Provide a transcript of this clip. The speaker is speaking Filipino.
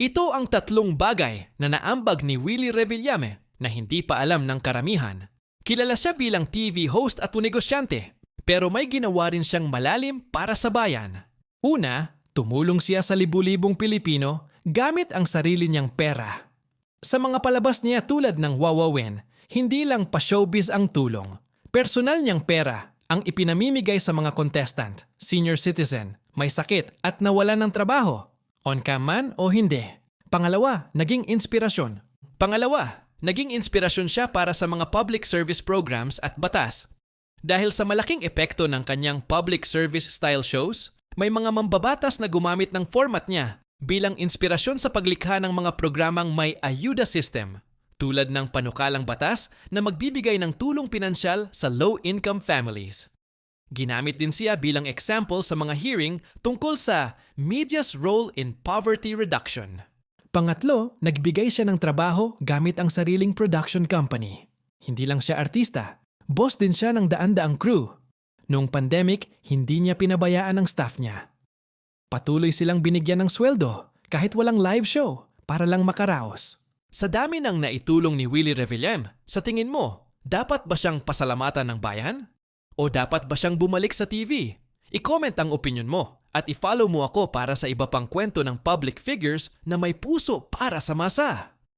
Ito ang tatlong bagay na naambag ni Willie Revillame na hindi pa alam ng karamihan. Kilala siya bilang TV host at negosyante, pero may ginawa rin siyang malalim para sa bayan. Una, tumulong siya sa libu-libong Pilipino gamit ang sarili niyang pera. Sa mga palabas niya tulad ng Wawawin, hindi lang pa-showbiz ang tulong. Personal niyang pera ang ipinamimigay sa mga contestant, senior citizen, may sakit at nawalan ng trabaho, on-cam man o hindi. Pangalawa, naging inspirasyon siya para sa mga public service programs at batas. Dahil sa malaking epekto ng kanyang public service style shows, may mga mambabatas na gumamit ng format niya bilang inspirasyon sa paglikha ng mga programang may ayuda system, tulad ng panukalang batas na magbibigay ng tulong pinansyal sa low-income families. Ginamit din siya bilang example sa mga hearing tungkol sa media's role in poverty reduction. Pangatlo, nagbigay siya ng trabaho gamit ang sariling production company. Hindi lang siya artista, boss din siya ng daan-daang crew. Noong pandemic, hindi niya pinabayaan ang staff niya. Patuloy silang binigyan ng sweldo kahit walang live show para lang makaraos. Sa dami ng naitulong ni Willie Revillame, sa tingin mo, dapat ba siyang pasalamatan ng bayan? O dapat ba siyang bumalik sa TV? I-comment ang opinion mo at i-follow mo ako para sa iba pang kwento ng public figures na may puso para sa masa.